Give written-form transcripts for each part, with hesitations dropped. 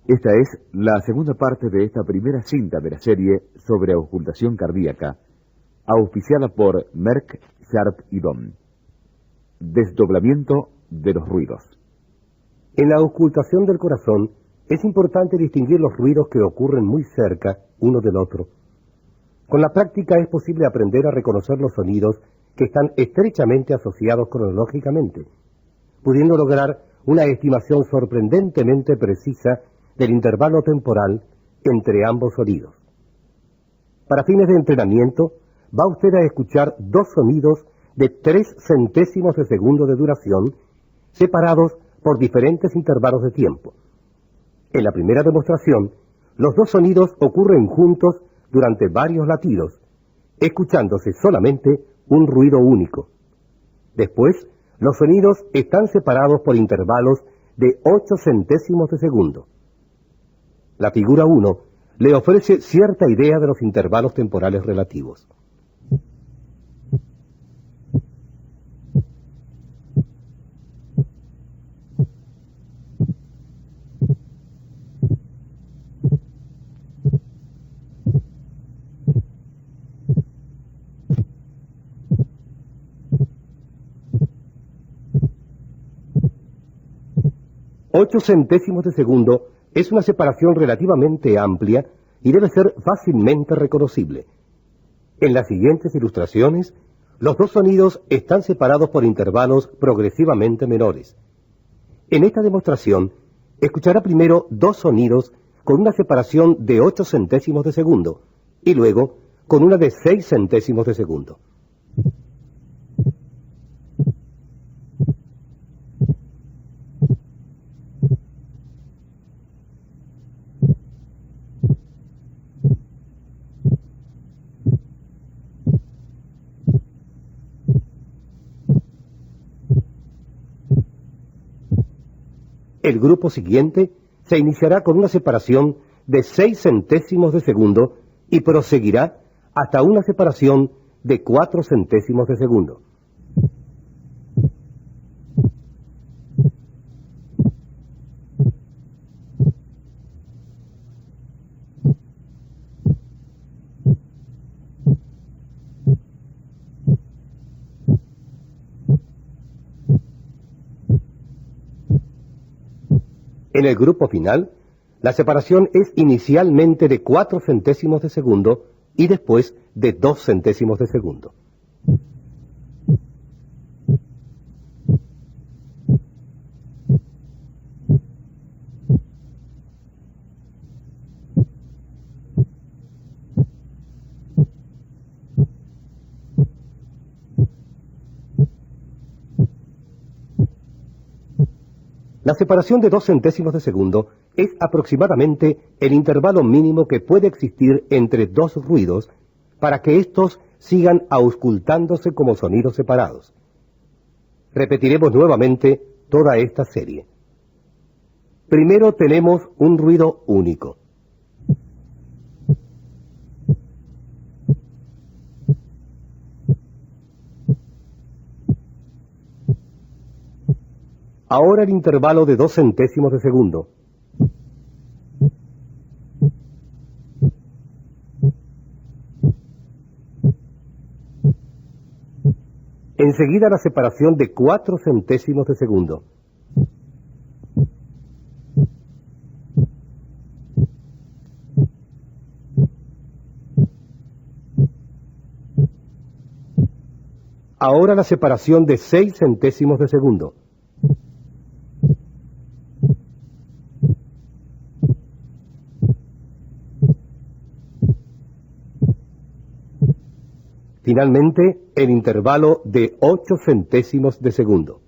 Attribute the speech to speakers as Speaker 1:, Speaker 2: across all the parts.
Speaker 1: Esta es la segunda parte de esta primera cinta de la serie sobre auscultación cardíaca, auspiciada por Merck, Sharp y Dohme. Desdoblamiento de los ruidos.
Speaker 2: En la auscultación del corazón es importante distinguir los ruidos que ocurren muy cerca uno del otro. Con la práctica es posible aprender a reconocer los sonidos que están estrechamente asociados cronológicamente, pudiendo lograr una estimación sorprendentemente precisa del intervalo temporal entre ambos sonidos. Para fines de entrenamiento, va usted a escuchar dos sonidos de 3 centésimos de segundo de duración, separados por diferentes intervalos de tiempo. En la primera demostración, los dos sonidos ocurren juntos durante varios latidos, escuchándose solamente un ruido único. Después, los sonidos están separados por intervalos de 8 centésimos de segundo. La figura 1 le ofrece cierta idea de los intervalos temporales relativos. Ocho centésimos de segundo es una separación relativamente amplia y debe ser fácilmente reconocible. En las siguientes ilustraciones, los dos sonidos están separados por intervalos progresivamente menores. En esta demostración, escuchará primero dos sonidos con una separación de 8 centésimos de segundo y luego con una de 6 centésimos de segundo. El grupo siguiente se iniciará con una separación de 6 centésimos de segundo y proseguirá hasta una separación de 4 centésimos de segundo. En el grupo final, la separación es inicialmente de 4 centésimos de segundo y después de 2 centésimos de segundo. La separación de 2 centésimos de segundo es aproximadamente el intervalo mínimo que puede existir entre dos ruidos para que éstos sigan auscultándose como sonidos separados. Repetiremos nuevamente toda esta serie. Primero tenemos un ruido único. Ahora el intervalo de 2 centésimos de segundo. Enseguida la separación de 4 centésimos de segundo. Ahora la separación de 6 centésimos de segundo. Finalmente, el intervalo de 8 centésimos de segundo.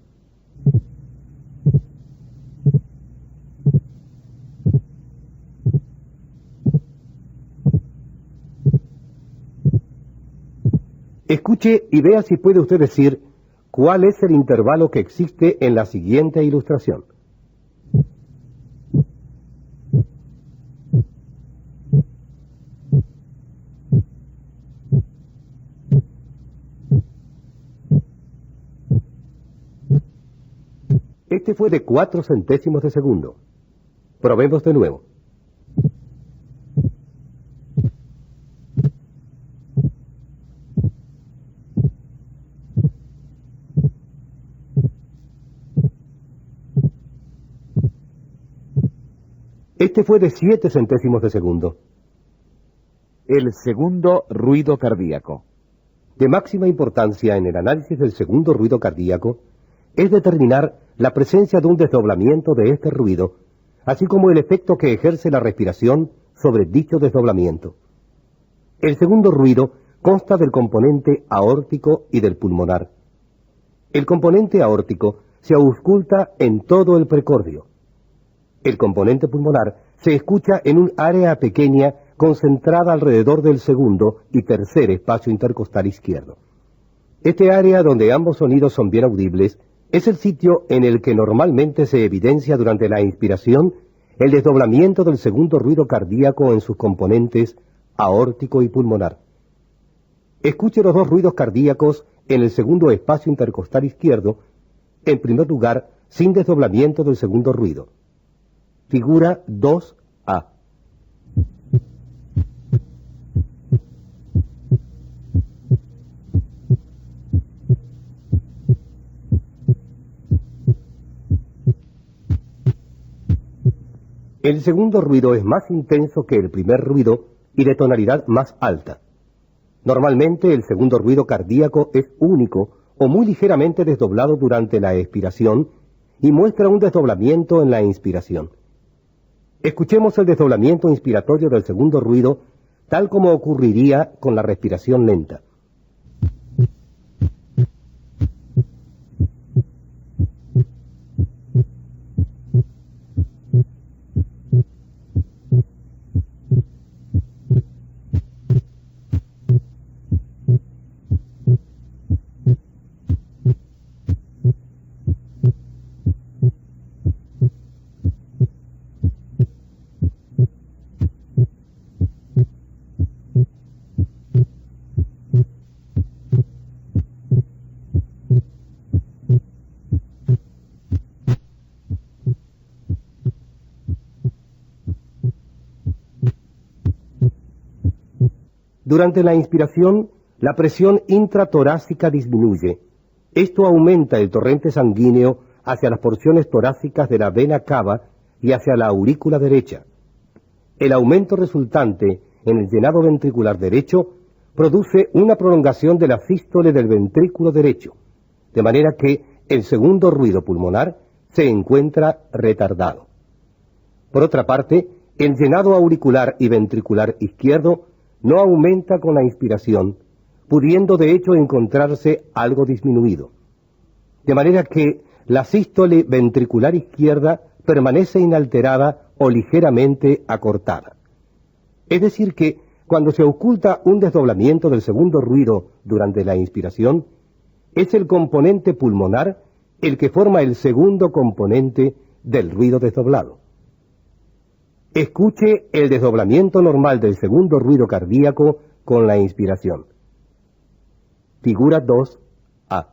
Speaker 2: Escuche y vea si puede usted decir cuál es el intervalo que existe en la siguiente ilustración. Este fue de 4 centésimos de segundo. Probemos de nuevo. Este fue de 7 centésimos de segundo.
Speaker 1: El segundo ruido cardíaco.
Speaker 2: De máxima importancia en el análisis del segundo ruido cardíaco es determinar la presencia de un desdoblamiento de este ruido, así como el efecto que ejerce la respiración sobre dicho desdoblamiento. El segundo ruido consta del componente aórtico y del pulmonar. El componente aórtico se ausculta en todo el precordio. El componente pulmonar se escucha en un área pequeña concentrada alrededor del segundo y tercer espacio intercostal izquierdo. Este área, donde ambos sonidos son bien audibles, es el sitio en el que normalmente se evidencia durante la inspiración el desdoblamiento del segundo ruido cardíaco en sus componentes aórtico y pulmonar. Escuche los dos ruidos cardíacos en el segundo espacio intercostal izquierdo, en primer lugar, sin desdoblamiento del segundo ruido. Figura 2A. El segundo ruido es más intenso que el primer ruido y de tonalidad más alta. Normalmente el segundo ruido cardíaco es único o muy ligeramente desdoblado durante la expiración y muestra un desdoblamiento en la inspiración. Escuchemos el desdoblamiento inspiratorio del segundo ruido, tal como ocurriría con la respiración lenta. Durante la inspiración, la presión intratorácica disminuye. Esto aumenta el torrente sanguíneo hacia las porciones torácicas de la vena cava y hacia la aurícula derecha. El aumento resultante en el llenado ventricular derecho produce una prolongación de la sístole del ventrículo derecho, de manera que el segundo ruido pulmonar se encuentra retardado. Por otra parte, el llenado auricular y ventricular izquierdo no aumenta con la inspiración, pudiendo de hecho encontrarse algo disminuido. De manera que la sístole ventricular izquierda permanece inalterada o ligeramente acortada. Es decir que, cuando se oculta un desdoblamiento del segundo ruido durante la inspiración, es el componente pulmonar el que forma el segundo componente del ruido desdoblado. Escuche el desdoblamiento normal del segundo ruido cardíaco con la inspiración. Figura 2A.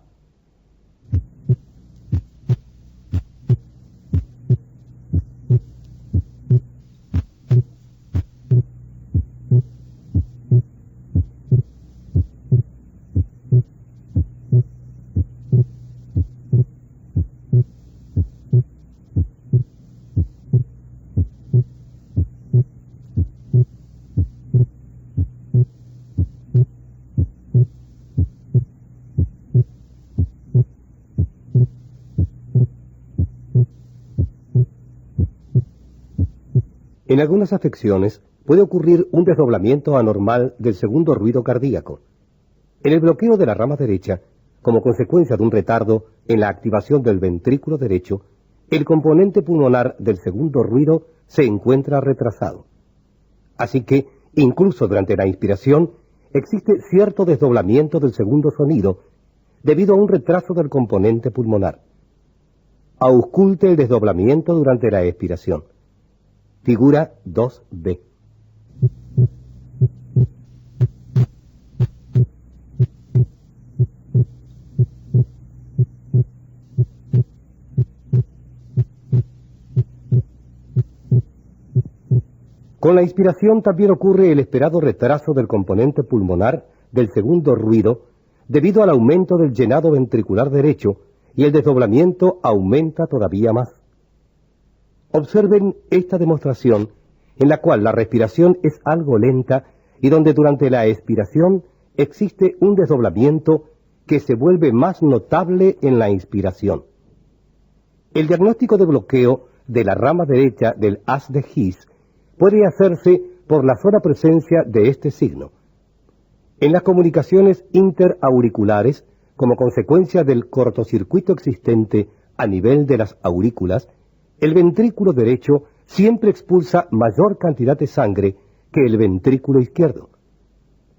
Speaker 2: En algunas afecciones puede ocurrir un desdoblamiento anormal del segundo ruido cardíaco. En el bloqueo de la rama derecha, como consecuencia de un retardo en la activación del ventrículo derecho, el componente pulmonar del segundo ruido se encuentra retrasado. Así que, incluso durante la inspiración, existe cierto desdoblamiento del segundo sonido debido a un retraso del componente pulmonar. Ausculte el desdoblamiento durante la expiración. Figura 2B. Con la inspiración también ocurre el esperado retraso del componente pulmonar del segundo ruido debido al aumento del llenado ventricular derecho, y el desdoblamiento aumenta todavía más. Observen esta demostración en la cual la respiración es algo lenta y donde durante la expiración existe un desdoblamiento que se vuelve más notable en la inspiración. El diagnóstico de bloqueo de la rama derecha del haz de His puede hacerse por la sola presencia de este signo. En las comunicaciones interauriculares, como consecuencia del cortocircuito existente a nivel de las aurículas, el ventrículo derecho siempre expulsa mayor cantidad de sangre que el ventrículo izquierdo.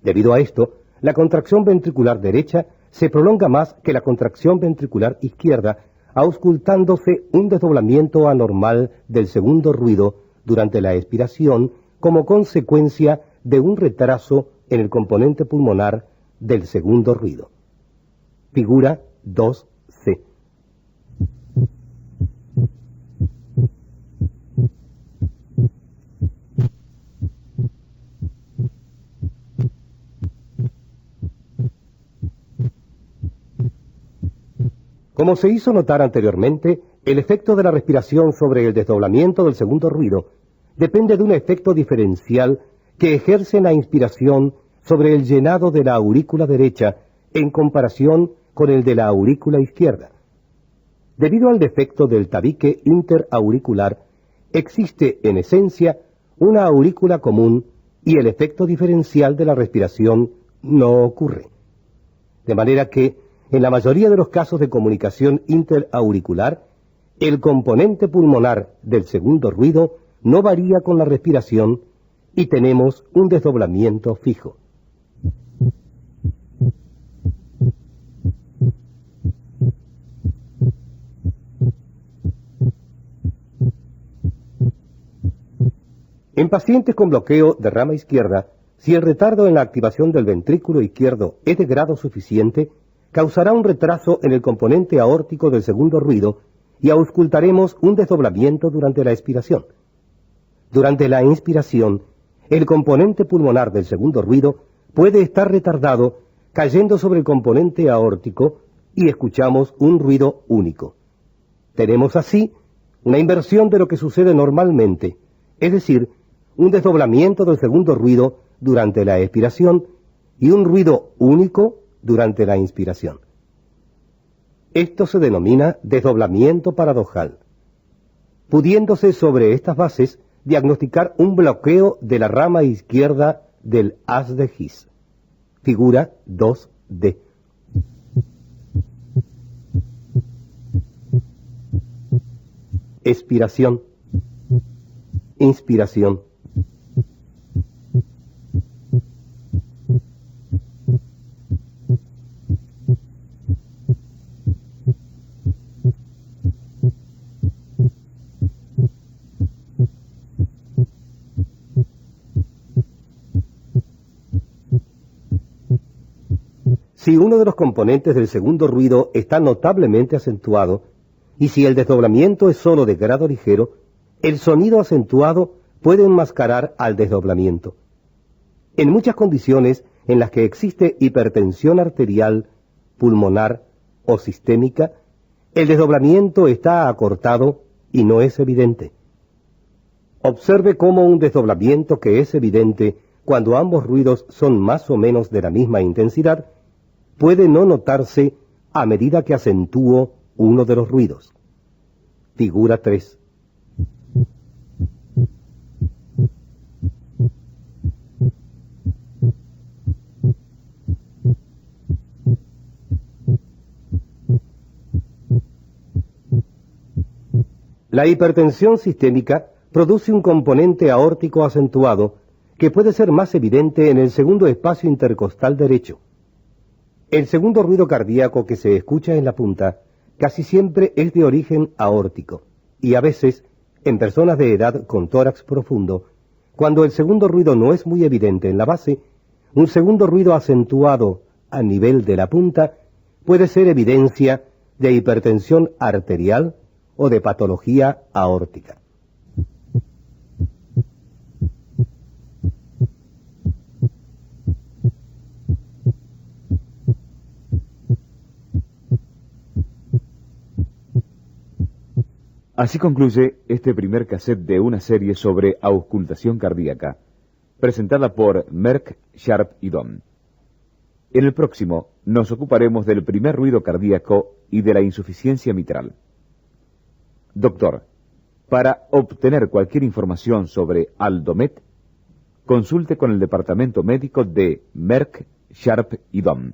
Speaker 2: Debido a esto, la contracción ventricular derecha se prolonga más que la contracción ventricular izquierda, auscultándose un desdoblamiento anormal del segundo ruido durante la expiración como consecuencia de un retraso en el componente pulmonar del segundo ruido. Figura 2C. Como se hizo notar anteriormente, el efecto de la respiración sobre el desdoblamiento del segundo ruido depende de un efecto diferencial que ejerce la inspiración sobre el llenado de la aurícula derecha en comparación con el de la aurícula izquierda. Debido al defecto del tabique interauricular, existe en esencia una aurícula común y el efecto diferencial de la respiración no ocurre. De manera que, en la mayoría de los casos de comunicación interauricular, el componente pulmonar del segundo ruido no varía con la respiración y tenemos un desdoblamiento fijo. En pacientes con bloqueo de rama izquierda, si el retardo en la activación del ventrículo izquierdo es de grado suficiente, causará un retraso en el componente aórtico del segundo ruido y auscultaremos un desdoblamiento durante la expiración. Durante la inspiración, el componente pulmonar del segundo ruido puede estar retardado cayendo sobre el componente aórtico y escuchamos un ruido único. Tenemos así una inversión de lo que sucede normalmente, es decir, un desdoblamiento del segundo ruido durante la expiración y un ruido único durante la inspiración. Esto se denomina desdoblamiento paradojal, pudiéndose sobre estas bases diagnosticar un bloqueo de la rama izquierda del haz de His. Figura 2D. Expiración. Inspiración. Si uno de los componentes del segundo ruido está notablemente acentuado, y si el desdoblamiento es solo de grado ligero, el sonido acentuado puede enmascarar al desdoblamiento. En muchas condiciones en las que existe hipertensión arterial, pulmonar o sistémica, el desdoblamiento está acortado y no es evidente. Observe cómo un desdoblamiento que es evidente cuando ambos ruidos son más o menos de la misma intensidad, puede no notarse a medida que acentúo uno de los ruidos. Figura 3. La hipertensión sistémica produce un componente aórtico acentuado que puede ser más evidente en el segundo espacio intercostal derecho. El segundo ruido cardíaco que se escucha en la punta casi siempre es de origen aórtico y a veces, en personas de edad con tórax profundo, cuando el segundo ruido no es muy evidente en la base, un segundo ruido acentuado a nivel de la punta puede ser evidencia de hipertensión arterial o de patología aórtica.
Speaker 1: Así concluye este primer cassette de una serie sobre auscultación cardíaca, presentada por Merck, Sharp y Dohm. En el próximo nos ocuparemos del primer ruido cardíaco y de la insuficiencia mitral. Doctor, para obtener cualquier información sobre Aldomet, consulte con el departamento médico de Merck, Sharp y Dohm.